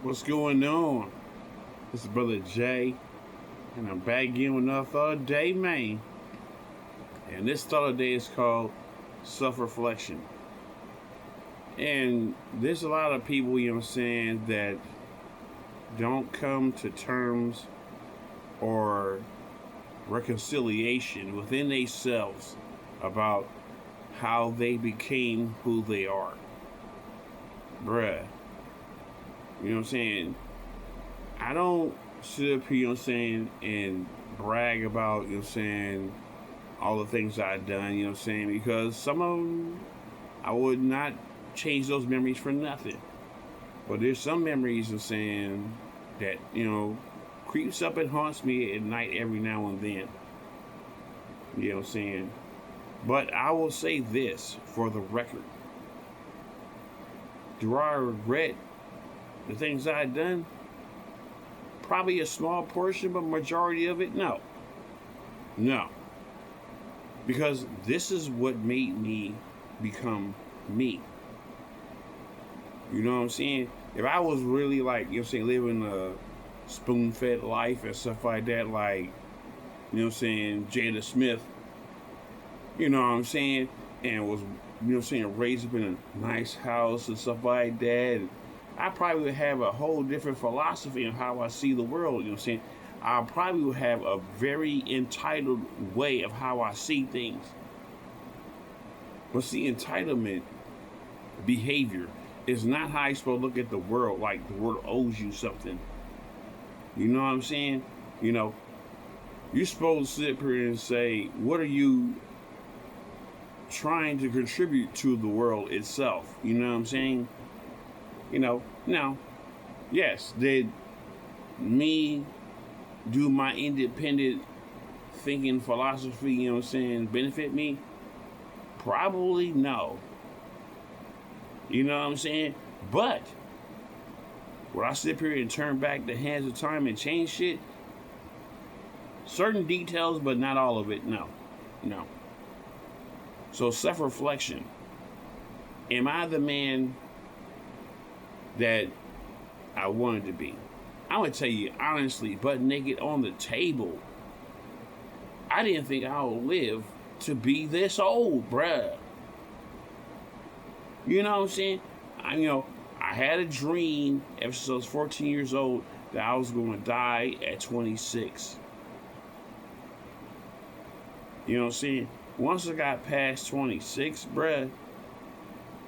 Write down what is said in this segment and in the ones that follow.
What's going on? This is Brother Jay, and I'm back again with another thought of the day, man. And this thought of the day is called self reflection. And there's a lot of people, you know what I'm saying, that don't come to terms or reconciliation within themselves about how they became who they are. Bruh. You know what I'm saying? I don't sit up here, you know what I'm saying, and brag about, you know what I'm saying, all the things I've done, you know what I'm saying, because some of them, I would not change those memories for nothing. But there's some memories, you know what I'm saying, that, creeps up and haunts me at night every now and then. You know what I'm saying? But I will say this for the record. Do I regret the things I've done? Probably a small portion, but majority of it, no. No. Because this is what made me become me. You know what I'm saying? If I was really like, you know what I'm saying, living a spoon-fed life and stuff like that, like, you know what I'm saying, Jada Smith, you know what I'm saying, and was, you know what I'm saying, raised up in a nice house and stuff like that, I probably would have a whole different philosophy on how I see the world, you know what I'm saying. I probably would have a very entitled way of how I see things. But see, entitlement behavior is not how you're supposed to look at the world, like the world owes you something. You know what I'm saying? You know, you're supposed to sit here and say, what are you trying to contribute to the world itself? You know what I'm saying? Now, yes, did me do my independent thinking philosophy, you know what I'm saying, benefit me? Probably no. You know what I'm saying? But would I sit here and turn back the hands of time and change shit? Certain details, but not all of it. No. No. So self-reflection. Am I the man that I wanted to be? I'm gonna tell you honestly, butt naked on the table, I didn't think I would live to be this old, bruh. You know what I'm saying? I had a dream ever since I was 14 years old that I was gonna die at 26. You know what I'm saying? Once I got past 26, bruh,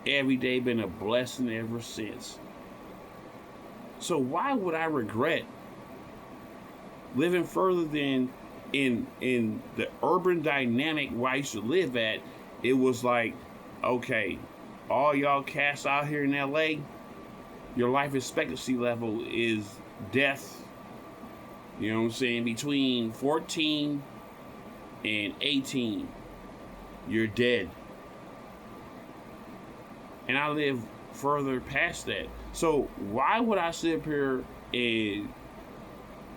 every day been a blessing ever since. So why would I regret living further than in the urban dynamic where I used to live at? It was like, okay, all y'all cats out here in LA, your life expectancy level is death. You know what I'm saying? Between 14 and 18, you're dead. And I live further past that. So why would I sit up here and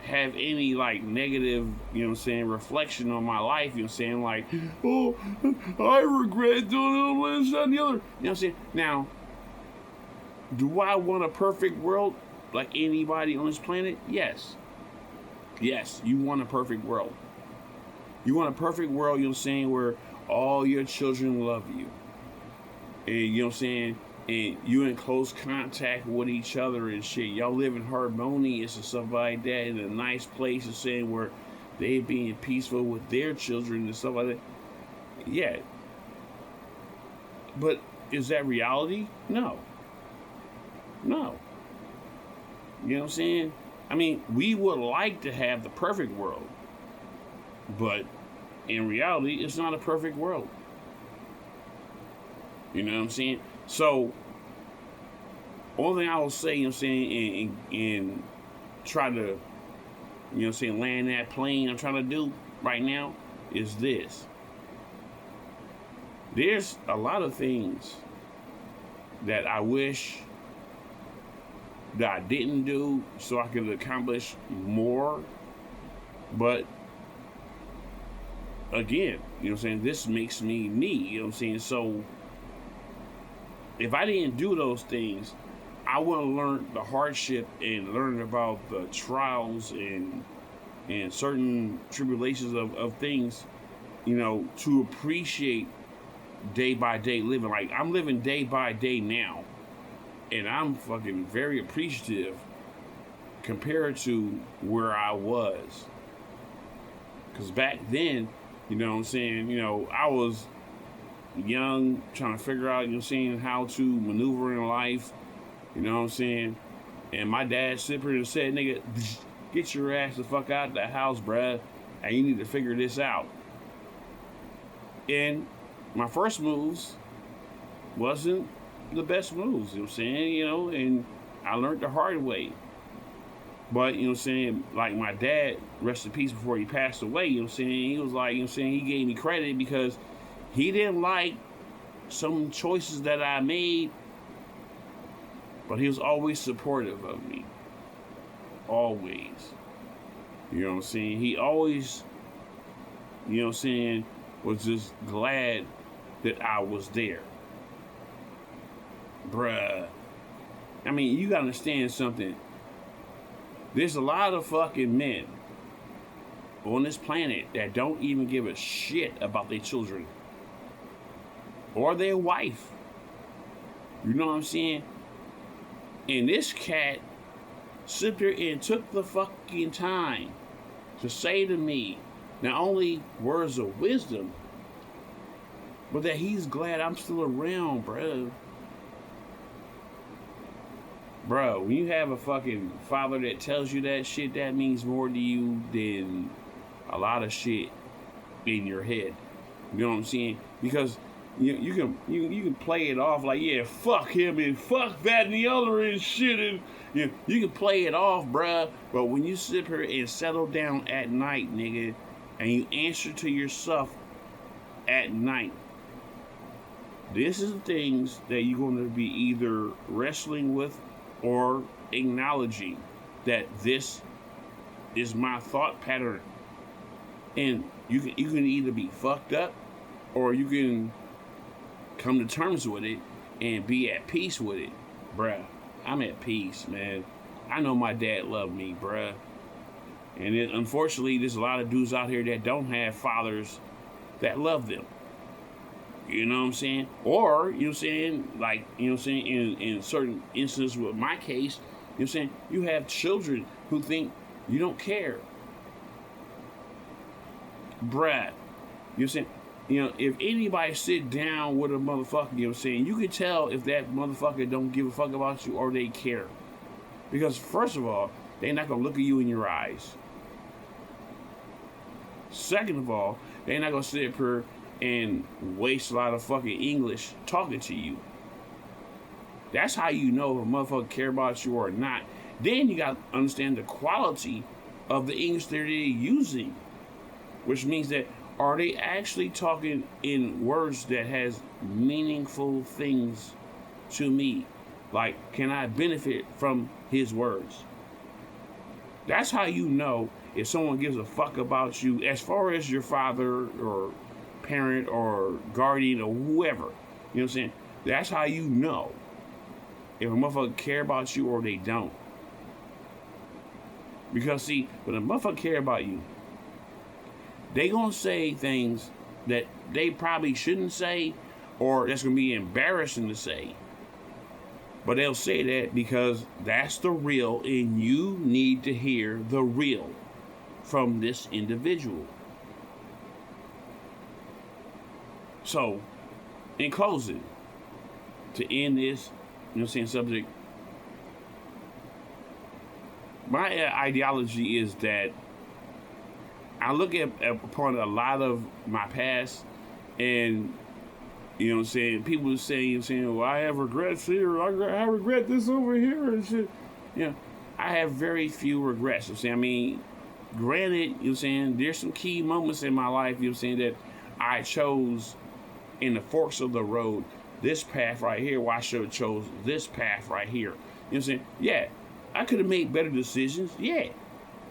have any like negative, you know what I'm saying, reflection on my life, you know what I'm saying, like, oh, I regret doing this, that, and the other. You know what I'm saying? Now, do I want a perfect world like anybody on this planet? Yes. Yes, you want a perfect world. You want a perfect world, you know what I'm saying, where all your children love you. And you know what I'm saying? And you in close contact with each other and shit. Y'all live in harmonious and stuff like that in a nice place and saying where they being peaceful with their children and stuff like that. Yeah. But is that reality? No. No. You know what I'm saying? I mean, we would like to have the perfect world. But in reality, it's not a perfect world. You know what I'm saying? So, only thing I will say, you know what I'm saying, and try to, you know what I'm saying, land that plane I'm trying to do right now is this. There's a lot of things that I wish that I didn't do so I could accomplish more. But, again, you know what I'm saying, this makes me, you know what I'm saying? So, if I didn't do those things, I would have learned the hardship and learned about the trials and certain tribulations of things, to appreciate day by day living. Like, I'm living day by day now, and I'm fucking very appreciative compared to where I was. Because back then, I was young, trying to figure out, how to maneuver in life, And my dad sit here and said, nigga, get your ass the fuck out of the house, bruh, and you need to figure this out. And my first moves wasn't the best moves, and I learned the hard way. But, like my dad, rest in peace before he passed away, he was like, he gave me credit because he didn't like some choices that I made, but he was always supportive of me. Always. He always, was just glad that I was there. Bruh. I mean, you gotta understand something. There's a lot of fucking men on this planet that don't even give a shit about their children or their wife. You know what I'm saying? And this cat sit there and took the fucking time to say to me not only words of wisdom, but that he's glad I'm still around, bro. Bro, when you have a fucking father that tells you that shit, that means more to you than a lot of shit in your head. You know what I'm saying? Because you can play it off like, yeah, fuck him and fuck that and the other and shit, and you can play it off, bruh. But when you sit here and settle down at night, nigga, and you answer to yourself at night, this is the things that you're going to be either wrestling with or acknowledging that this is my thought pattern. And you can either be fucked up or you can come to terms with it and be at peace with it. Bruh, I'm at peace, man. I know my dad loved me, bruh. And unfortunately, there's a lot of dudes out here that don't have fathers that love them. You know what I'm saying? Or, in certain instances with my case, you have children who think you don't care. Bruh, if anybody sit down with a motherfucker, you can tell if that motherfucker don't give a fuck about you or they care. Because first of all, they're not gonna look at you in your eyes. Second of all, they're not gonna sit up here and waste a lot of fucking English talking to you. That's how you know if a motherfucker care about you or not. Then you gotta understand the quality of the English that they're using, which means that are they actually talking in words that has meaningful things to me? Like, can I benefit from his words? That's how you know if someone gives a fuck about you as far as your father or parent or guardian or whoever. You know what I'm saying? That's how you know if a motherfucker care about you or they don't. Because see, when a motherfucker care about you, they gonna say things that they probably shouldn't say or that's gonna be embarrassing to say. But they'll say that because that's the real and you need to hear the real from this individual. So, in closing, to end this, subject, my ideology is that I look upon a lot of my past and, people saying, well, I have regrets here, I regret this over here and shit. I have very few regrets. Granted, there's some key moments in my life, that I chose in the forks of the road, this path right here, why I should have chose this path right here. Yeah, I could have made better decisions, yeah.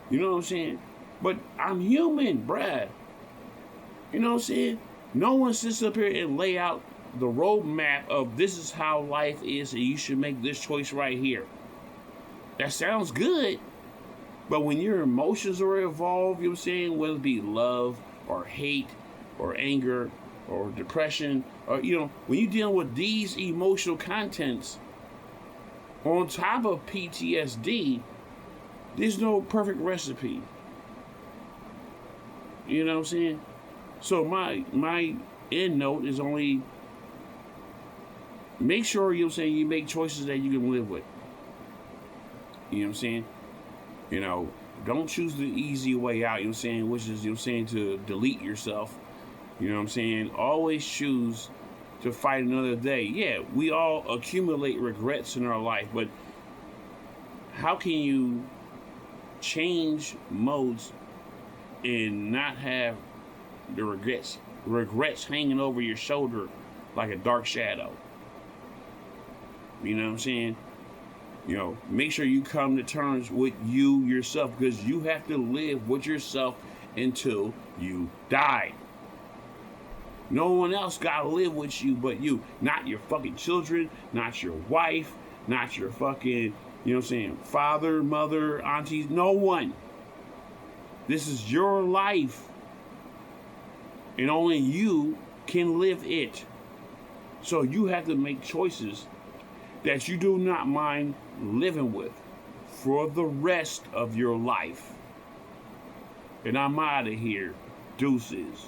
You know what I'm saying? But I'm human, bruh. You know what I'm saying? No one sits up here and lay out the roadmap of this is how life is, and you should make this choice right here. That sounds good, but when your emotions are involved, you know what I'm saying, whether it be love or hate or anger or depression, or when you're dealing with these emotional contents on top of PTSD, there's no perfect recipe. You know what I'm saying? So my end note is only make sure, you make choices that you can live with. You know what I'm saying? Don't choose the easy way out, which is, to delete yourself. You know what I'm saying? Always choose to fight another day. Yeah, we all accumulate regrets in our life, but how can you change modes and not have the regrets hanging over your shoulder like a dark shadow? You know what I'm saying? Make sure you come to terms with you yourself, because you have to live with yourself until you die. No one else gotta live with you but you. Not your fucking children, not your wife, not your fucking, father, mother, aunties, no one. This is your life. And only you can live it. So you have to make choices that you do not mind living with for the rest of your life. And I'm out of here. Deuces.